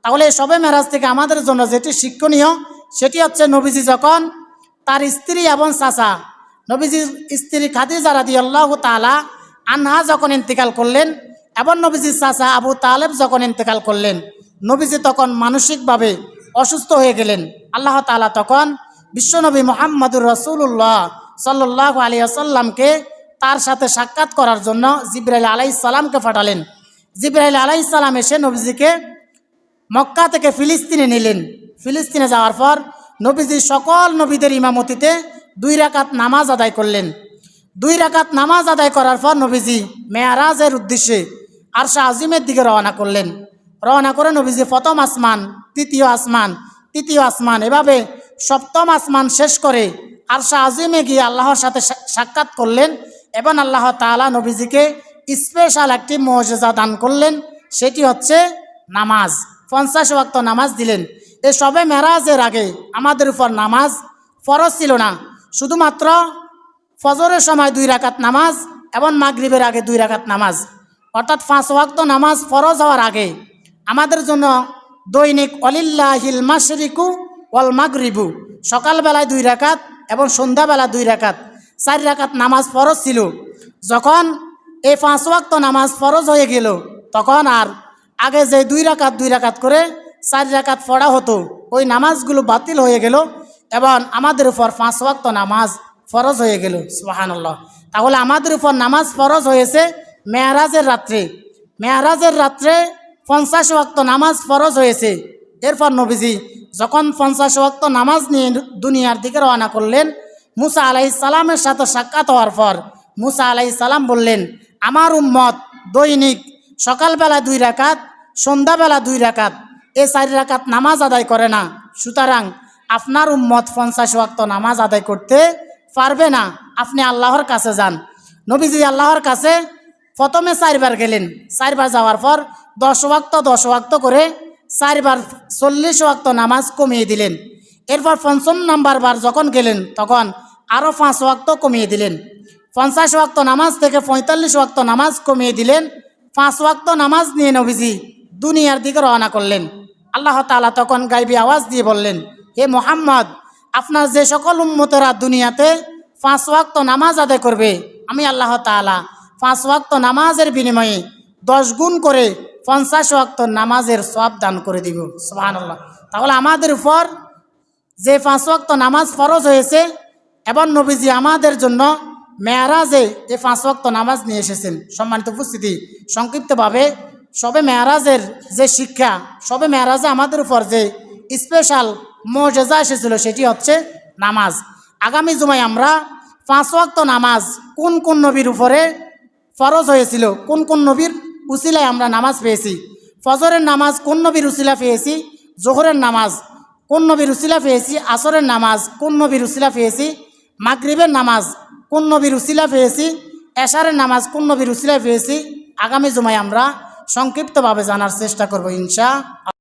তাহলে এই শবে মেরাজ থেকে আমাদের জন্য যেটি শিক্ষণীয় সেটি হচ্ছে নবীজি যখন তার স্ত্রী এবং চাচা নবীজির স্ত্রী খাদিজা রাদিয়াল্লাহু তাআলা আনহা যখন ইন্তেকাল করলেন এবং নবীজির চাচা আবু তালেব যখন ইন্তেকাল করলেন, নবীজি তখন মানসিকভাবে অসুস্থ হয়ে গেলেন। আল্লাহ তাআলা তখন বিশ্বনবী মুহাম্মদুর রাসূলুল্লাহ সাল্লাল্লাহু আলাইহি ওয়াসাল্লামকে তার সাথে সাক্ষাৎ করার জন্য জিবরাইল আলাইহিস সালামকে পাঠালেন। জিবরাইল আলাইহিস সালাম এসে নবীজিকে মক্কা থেকে ফিলিস্তিনে নিলেন। ফিলিস্তিনে যাওয়ার পর নবীজি সকল নবীদের ইমামতিতে 2 রাকাত নামাজ আদায় করলেন। 2 রাকাত নামাজ আদায় করার পর নবীজি মেয়ারাজের উদ্দেশ্যে আরশে আজিমের দিকে রওনা করলেন। রওনা করে নবীজি প্রথম আসমান, তৃতীয় আসমান, তৃতীয় আসমান, এভাবে সপ্তম আসমান শেষ করে আরশে আজিমে গিয়ে আল্লাহর সাথে সাক্ষাৎ করলেন এবং আল্লাহ তাআলা নবীজিকে স্পেশাল একটি মুআজিজা দান করলেন, সেটি হচ্ছে নামাজ। 50 ওয়াক্ত নামাজ দিলেন। এই শবে মেরাজের আগে আমাদের উপর নামাজ ফরজ ছিল না, শুধুমাত্র ফজরের সময় 2 রাকাত নামাজ এবং মাগরিবের আগে 2 রাকাত নামাজ, অর্থাৎ 5 ওয়াক্ত নামাজ ফরজ হওয়ার আগে আমাদের জন্য দৈনিক ওয়ালিল্লাহিল মাশরিকু ওয়াল মাগরিবু, সকালবেলায় 2 রাকাত এবং সন্ধ্যাবেলা 2 রাকাত, 4 রাকাত নামাজ ফরজ ছিল। যখন এই 5 ওয়াক্ত নামাজ ফরজ হয়ে গেল তখন আর আগে যে 2 রাকাত করে 4 রাকাত পড়া হতো ওই নামাজগুলো বাতিল হয়ে গেল এবং আমাদের উপর 5 ওয়াক্ত নামাজ ফরজ হয়ে গেল। সুবহানাল্লাহ। তাহলে আমাদের উপর নামাজ ফরজ হয়েছে মেয়ারাজের রাত্রে। মেয়ারাজের রাত্রে 50 ওয়াক্ত নামাজ ফরজ হয়েছে। এরপর নবীজি যখন 50 ওয়াক্ত নামাজ নিয়ে দুনিয়ার দিকে রওনা করলেন, মুসা আলাইহিস সালামের সাথে সাক্ষাৎ হওয়ার পর মুসা আলাইহিস সালাম বললেন, আমার উম্মত দৈনিক সকালবেলা 2 রাকাত, সন্ধ্যাবেলা 2 রাকাত, এই 4 রাকাত নামাজ আদায় করে না, সুতরাং আপনার উম্মত 50 ওয়াক্ত নামাজ আদায় করতে পারবে না, আপনি আল্লাহর কাছে যান। নবীজি আল্লাহর কাছে প্রথমে 4 বার গেলেন। 4 বার যাওয়ার পর 10 ওয়াক্ত করে 4 বার 40 ওয়াক্ত নামাজ কমিয়ে দিলেন। এরপর 55 নম্বর বার যখন গেলেন তখন আরও 5 ওয়াক্ত কমিয়ে দিলেন। 50 ওয়াক্ত নামাজ থেকে 45 ওয়াক্ত নামাজ কমিয়ে দিলেন। 5 ওয়াক্ত নামাজ নিয়ে নবীজি দুনিয়ার দিকে রওনা করলেন। আল্লাহ তাআলা তখন গায়বী আওয়াজ দিয়ে বললেন, হে মুহাম্মদ, আপনার যে সকল উম্মতেরা দুনিয়াতে 5 ওয়াক্ত নামাজ আদায় করবে, আমি আল্লাহ তাআলা 5 ওয়াক্ত নামাজের বিনিময়ে 10 গুণ করে 50 ওয়াক্ত নামাজের সওয়াব দান করে দিব। সুবহানাল্লাহ। তাহলে আমাদের উপর যে 5 ওয়াক্ত নামাজ ফরজ হয়েছে এবং নবীজি আমাদের জন্য মেয়ারাজে এই 5 ওয়াক্ত নামাজ নিয়ে এসেছেন। সম্মানিত উপস্থিতি, সংক্ষিপ্তভাবে শবে মেয়ারাজের যে শিক্ষা, শবে মেয়ারাজে আমাদের উপর যে স্পেশাল মুআজিজা এসেছিল সেটি হচ্ছে নামাজ। আগামী জুমায় আমরা 5 ওয়াক্ত নামাজ কোন কোন নবীর উপরে ফরজ হয়েছিল, কোন কোন নবীর উসিলায় আমরা নামাজ পেয়েছি, ফজরের নামাজ কোন নবীর উসিলা পেয়েছি, জোহরের নামাজ কোন নবীর উসিলা পেয়েছি, আসরের নামাজ কোন নবীর উসিলা পেয়েছি, মাগরিবের নামাজ কোন নবীর উসিলা পেয়েছি, এশারের নামাজ কোন নবীর উসিলা পেয়েছি, আগামী জুমায় আমরা সংক্ষিপ্তভাবে জানার চেষ্টা করব ইনশাআল্লাহ।